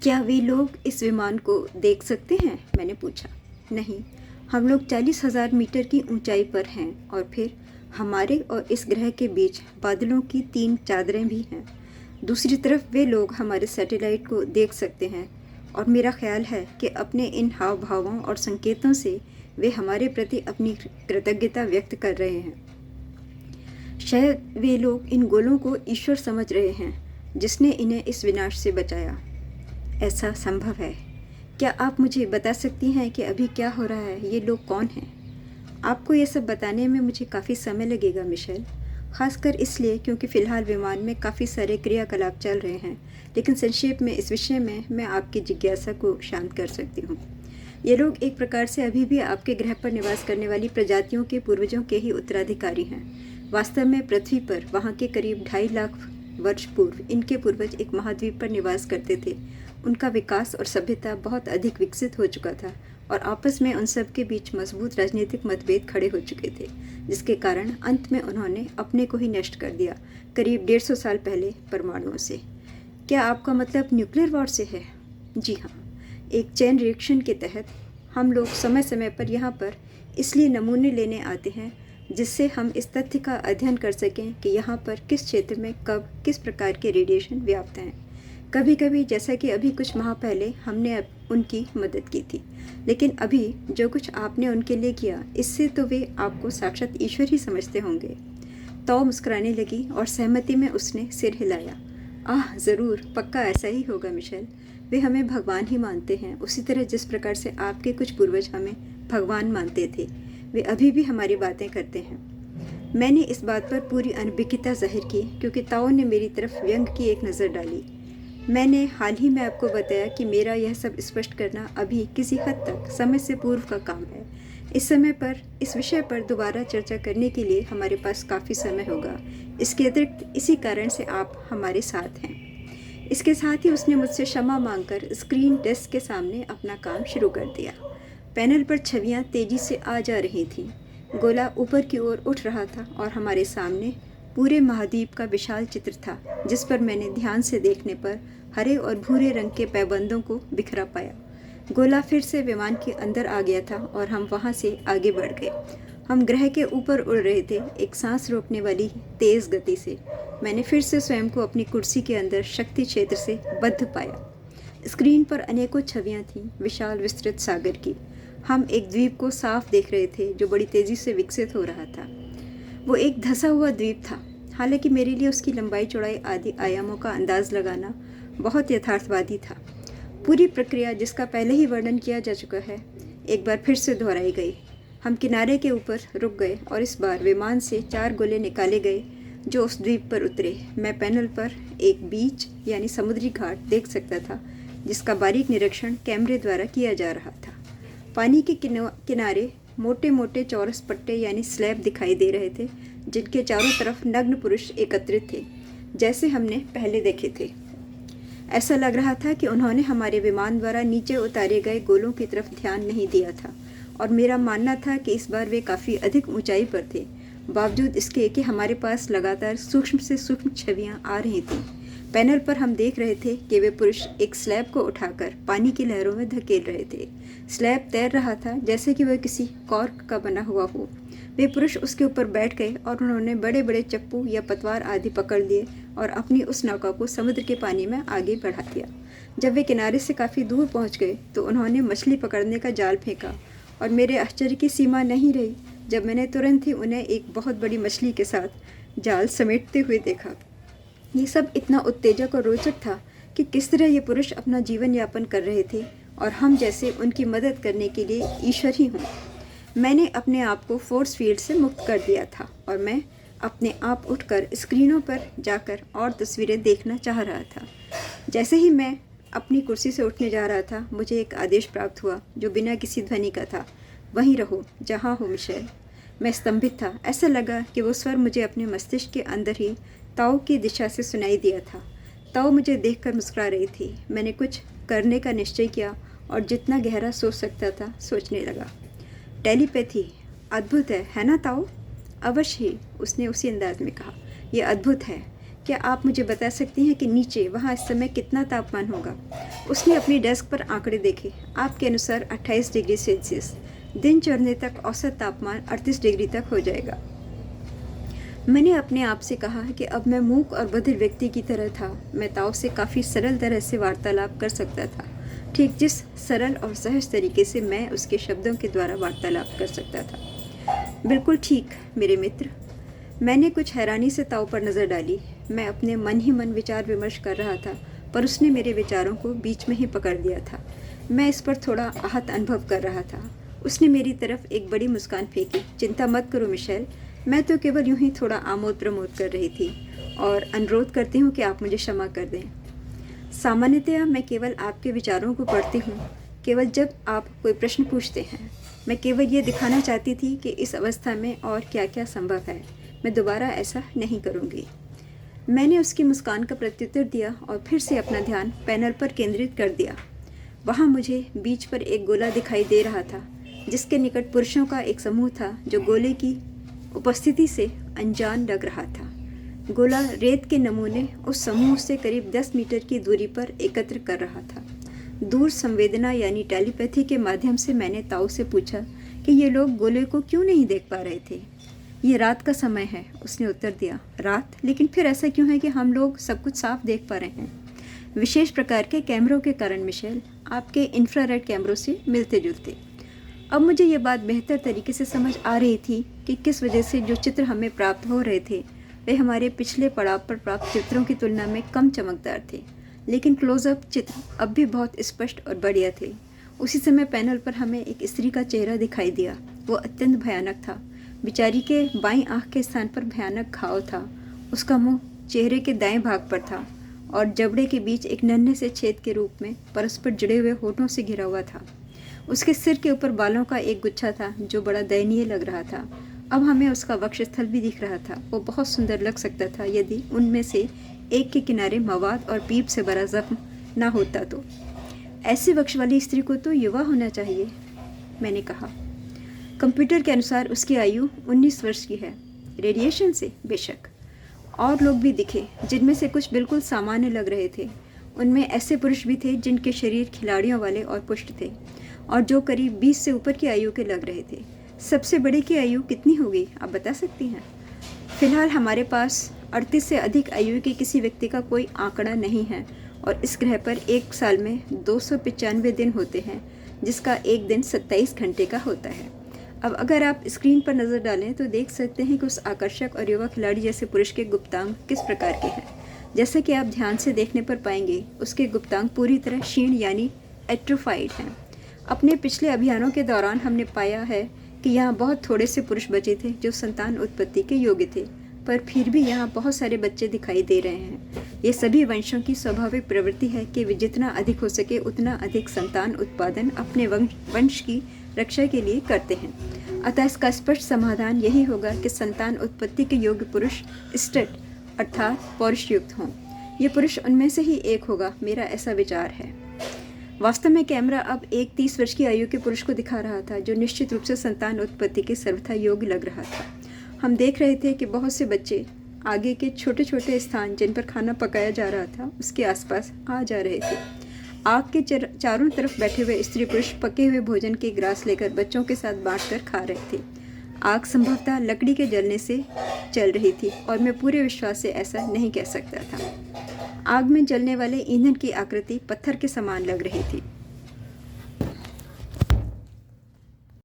क्या वे लोग इस विमान को देख सकते हैं? मैंने पूछा। नहीं, हम लोग 40,000 मीटर की ऊंचाई पर हैं और फिर हमारे और इस ग्रह के बीच बादलों की 3 चादरें भी हैं। दूसरी तरफ वे लोग हमारे सैटेलाइट को देख सकते हैं और मेरा ख्याल है कि अपने इन हाव भावों और संकेतों से वे हमारे प्रति अपनी कृतज्ञता व्यक्त कर रहे हैं। शायद वे लोग इन गोलों को ईश्वर समझ रहे हैं जिसने इन्हें इस विनाश से बचाया। ऐसा संभव है। क्या आप मुझे बता सकती हैं कि अभी क्या हो रहा है? ये लोग कौन हैं? आपको ये सब बताने में मुझे काफ़ी समय लगेगा मिशेल, ख़ासकर इसलिए क्योंकि फ़िलहाल विमान में काफ़ी सारे क्रियाकलाप चल रहे हैं, लेकिन संक्षेप में इस विषय में मैं आपकी जिज्ञासा को शांत कर सकती हूँ। ये लोग एक प्रकार से अभी भी आपके ग्रह पर निवास करने वाली प्रजातियों के पूर्वजों के ही उत्तराधिकारी हैं। वास्तव में पृथ्वी पर वहाँ के करीब 2.5 लाख वर्ष पूर्व इनके पूर्वज एक महाद्वीप पर निवास करते थे। उनका विकास और सभ्यता बहुत अधिक विकसित हो चुका था और आपस में उन सब के बीच मजबूत राजनीतिक मतभेद खड़े हो चुके थे, जिसके कारण अंत में उन्होंने अपने को ही नष्ट कर दिया, करीब 150 साल पहले परमाणुओं से। क्या आपका मतलब न्यूक्लियर वॉर से है? जी हाँ, एक चेन रिएक्शन के तहत हम लोग समय समय पर यहाँ पर इसलिए नमूने लेने आते हैं जिससे हम इस तथ्य का अध्ययन कर सकें कि यहाँ पर किस क्षेत्र में कब किस प्रकार के रेडिएशन व्याप्त हैं। कभी कभी, जैसा कि अभी कुछ माह पहले हमने उनकी मदद की थी, लेकिन अभी जो कुछ आपने उनके लिए किया, इससे तो वे आपको साक्षात ईश्वर ही समझते होंगे। तो मुस्कुराने लगी और सहमति में उसने सिर हिलाया। आह, ज़रूर, पक्का ऐसा ही होगा मिशेल। वे हमें भगवान ही मानते हैं, उसी तरह जिस प्रकार से आपके कुछ पूर्वज हमें भगवान मानते थे। वे अभी भी हमारी बातें करते हैं। मैंने इस बात पर पूरी अनभिज्ञता जाहिर की क्योंकि ताओ ने मेरी तरफ व्यंग की एक नज़र डाली। मैंने हाल ही में आपको बताया कि मेरा यह सब स्पष्ट करना अभी किसी हद तक समय से पूर्व का काम है। इस विषय पर दोबारा चर्चा करने के लिए हमारे पास काफ़ी समय होगा। इसके अतिरिक्त इसी कारण से आप हमारे साथ हैं। इसके साथ ही उसने मुझसे क्षमा मांगकर स्क्रीन डेस्क के सामने अपना काम शुरू कर दिया। पैनल पर छवियां तेजी से आ जा रही थीं। गोला ऊपर की ओर उठ रहा था और हमारे सामने पूरे महाद्वीप का विशाल चित्र था, जिस पर मैंने ध्यान से देखने पर हरे और भूरे रंग के पैबंदों को बिखरा पाया। गोला फिर से विमान के अंदर आ गया था और हम वहां से आगे बढ़ गए। हम ग्रह के ऊपर उड़ रहे थे, एक सांस रोकने वाली तेज गति से। मैंने फिर से स्वयं को अपनी कुर्सी के अंदर शक्ति क्षेत्र से बद्ध पाया। स्क्रीन पर अनेकों छवियां थीं, विशाल विस्तृत सागर की। हम एक द्वीप को साफ देख रहे थे जो बड़ी तेजी से विकसित हो रहा था। वो एक धंसा हुआ द्वीप था, हालांकि मेरे लिए उसकी लंबाई चौड़ाई आदि आयामों का अंदाज लगाना बहुत यथार्थवादी था। पूरी प्रक्रिया, जिसका पहले ही वर्णन किया जा चुका है, एक बार फिर से दोहराई गई। हम किनारे के ऊपर रुक गए और इस बार विमान से 4 गोले निकाले गए जो उस द्वीप पर उतरे। मैं पैनल पर एक बीच यानी समुद्री घाट देख सकता था, जिसका बारीक निरीक्षण कैमरे द्वारा किया जा रहा था। पानी के किनारे मोटे मोटे चौरस पट्टे यानी स्लैब दिखाई दे रहे थे, जिनके चारों तरफ नग्न पुरुष एकत्रित थे, जैसे हमने पहले देखे थे। ऐसा लग रहा था कि उन्होंने हमारे विमान द्वारा नीचे उतारे गए गोलों की तरफ ध्यान नहीं दिया था, और मेरा मानना था कि इस बार वे काफ़ी अधिक ऊंचाई पर थे, बावजूद इसके कि हमारे पास लगातार सूक्ष्म से सूक्ष्म छवियां आ रही थीं। पैनल पर हम देख रहे थे कि वे पुरुष एक स्लैब को उठाकर पानी की लहरों में धकेल रहे थे। स्लैब तैर रहा था जैसे कि वह किसी कॉर्क का बना हुआ हो। वे पुरुष उसके ऊपर बैठ गए और उन्होंने बड़े बड़े चप्पू या पतवार आदि पकड़ लिए और अपनी उस नौका को समुद्र के पानी में आगे बढ़ा दिया। जब वे किनारे से काफ़ी दूर पहुंच गए तो उन्होंने मछली पकड़ने का जाल फेंका, और मेरे आश्चर्य की सीमा नहीं रही जब मैंने तुरंत ही उन्हें एक बहुत बड़ी मछली के साथ जाल समेटते हुए देखा। ये सब इतना उत्तेजक और रोचक था कि किस तरह ये पुरुष अपना जीवन यापन कर रहे थे और हम जैसे उनकी मदद करने के लिए ईश्वर ही हों। मैंने अपने आप को फोर्स फील्ड से मुक्त कर दिया था और मैं अपने आप उठकर स्क्रीनों पर जाकर और तस्वीरें देखना चाह रहा था। जैसे ही मैं अपनी कुर्सी से उठने जा रहा था, मुझे एक आदेश प्राप्त हुआ जो बिना किसी ध्वनि का था। वहीं रहो जहाँ हो मिशेल। मैं स्तंभित था। ऐसा लगा कि वो स्वर मुझे अपने मस्तिष्क के अंदर ही ताओ की दिशा से सुनाई दिया था। ताओ मुझे देखकर मुस्कुरा रही थी। मैंने कुछ करने का निश्चय किया और जितना गहरा सोच सकता था सोचने लगा। टेलीपैथी अद्भुत है ना ताओ? अवश्य ही, उसने उसी अंदाज में कहा। यह अद्भुत है क्या आप मुझे बता सकती हैं कि नीचे वहाँ इस समय कितना तापमान होगा? उसने अपनी डेस्क पर आंकड़े देखे। आपके अनुसार 28 डिग्री सेल्सियस। दिन चढ़ने तक औसत तापमान 38 डिग्री तक हो जाएगा। मैंने अपने आप से कहा कि अब मैं मूक और बधिर व्यक्ति की तरह था। मैं ताऊ से काफ़ी सरल तरह से वार्तालाप कर सकता था, ठीक जिस सरल और सहज तरीके से मैं उसके शब्दों के द्वारा वार्तालाप कर सकता था। बिल्कुल ठीक मेरे मित्र। मैंने कुछ हैरानी से ताऊ पर नज़र डाली। मैं अपने मन ही मन विचार विमर्श कर रहा था, पर उसने मेरे विचारों को बीच में ही पकड़ लिया था। मैं इस पर थोड़ा आहत अनुभव कर रहा था। उसने मेरी तरफ एक बड़ी मुस्कान फेंकी। चिंता मत करो मिशेल, मैं तो केवल यूं ही थोड़ा आमोद प्रमोद कर रही थी, और अनुरोध करती हूँ कि आप मुझे क्षमा कर दें। सामान्यतः मैं केवल आपके विचारों को पढ़ती हूँ, केवल जब आप कोई प्रश्न पूछते हैं। मैं केवल ये दिखाना चाहती थी कि इस अवस्था में और क्या क्या संभव है। मैं दोबारा ऐसा नहीं करूँगी। मैंने उसकी मुस्कान का प्रत्युत्तर दिया और फिर से अपना ध्यान पैनल पर केंद्रित कर दिया। वहाँ मुझे बीच पर एक गोला दिखाई दे रहा था, जिसके निकट पुरुषों का एक समूह था जो गोले की उपस्थिति से अनजान लग रहा था। गोला रेत के नमूने उस समूह से करीब 10 मीटर की दूरी पर एकत्र कर रहा था। दूर संवेदना यानी टेलीपैथी के माध्यम से मैंने ताऊ से पूछा कि ये लोग गोले को क्यों नहीं देख पा रहे थे। ये रात का समय है, उसने उत्तर दिया। रात? लेकिन फिर ऐसा क्यों है कि हम लोग सब कुछ साफ देख पा रहे हैं? विशेष प्रकार के कैमरों के कारण मिशेल, आपके इंफ्रारेड कैमरों से मिलते जुलते। अब मुझे ये बात बेहतर तरीके से समझ आ रही थी कि किस वजह से जो चित्र हमें प्राप्त हो रहे थे वे हमारे पिछले पड़ाव पर प्राप्त चित्रों की तुलना में कम चमकदार थे, लेकिन क्लोजअप चित्र अब भी बहुत स्पष्ट और बढ़िया थे। उसी समय पैनल पर हमें एक स्त्री का चेहरा दिखाई दिया। वो अत्यंत भयानक था। बेचारी के बाईं आँख के स्थान पर भयानक घाव था। उसका मुंह चेहरे के दाएं भाग पर था और जबड़े के बीच एक नन्हे से छेद के रूप में परस्पर जुड़े हुए होठों से घिरा हुआ था। उसके सिर के ऊपर बालों का एक गुच्छा था जो बड़ा दयनीय लग रहा था। अब हमें उसका वक्षस्थल भी दिख रहा था। वो बहुत सुंदर लग सकता था यदि उनमें से एक के किनारे मवाद और पीप से भरा जख्म ना होता तो। ऐसे वक्ष वाली स्त्री को तो युवा होना चाहिए, मैंने कहा। कंप्यूटर के अनुसार उसकी आयु 19 वर्ष की है। रेडिएशन से? बेशक। और लोग भी दिखे जिनमें से कुछ बिल्कुल सामान्य लग रहे थे। उनमें ऐसे पुरुष भी थे जिनके शरीर खिलाड़ियों वाले और पुष्ट थे, और जो करीब 20 से ऊपर की आयु के लग रहे थे। सबसे बड़े की आयु कितनी होगी, आप बता सकती हैं? फिलहाल हमारे पास 38 से अधिक आयु के किसी व्यक्ति का कोई आंकड़ा नहीं है, और इस ग्रह पर एक साल में 295 दिन होते हैं, जिसका एक दिन 27 घंटे का होता है। अब अगर आप स्क्रीन पर नज़र डालें तो देख सकते हैं कि उस आकर्षक और युवा खिलाड़ी जैसे पुरुष के गुप्तांग किस प्रकार के हैं। जैसा कि आप ध्यान से देखने पर पाएंगे, उसके गुप्तांग पूरी तरह क्षीण यानी एट्रोफाइड हैं। अपने पिछले अभियानों के दौरान हमने पाया है कि यहाँ बहुत थोड़े से पुरुष बचे थे जो संतान उत्पत्ति के योग्य थे, पर फिर भी यहाँ बहुत सारे बच्चे दिखाई दे रहे हैं। ये सभी वंशों की स्वाभाविक प्रवृत्ति है कि वे जितना अधिक हो सके उतना अधिक संतान उत्पादन अपने वंश की रक्षा के लिए करते हैं। अतः इसका स्पष्ट समाधान यही होगा कि संतान उत्पत्ति के योग्य पुरुष स्टेट अर्थात पौरुषयुक्त हों। ये पुरुष उनमें से ही एक होगा, मेरा ऐसा विचार है। वास्तव में कैमरा अब एक 30 वर्ष की आयु के पुरुष को दिखा रहा था, जो निश्चित रूप से संतान उत्पत्ति के सर्वथा योग्य लग रहा था। हम देख रहे थे कि बहुत से बच्चे आगे के छोटे छोटे स्थान जिन पर खाना पकाया जा रहा था उसके आसपास आ जा रहे थे। आग के चारों तरफ बैठे हुए स्त्री पुरुष पके हुए भोजन के ग्रास लेकर बच्चों के साथ बांटकर खा रहे थे। आग संभवतः लकड़ी के जलने से चल रही थी, और मैं पूरे विश्वास से ऐसा नहीं कह सकता था। आग में जलने वाले ईंधन की आकृति पत्थर के समान लग रही थी।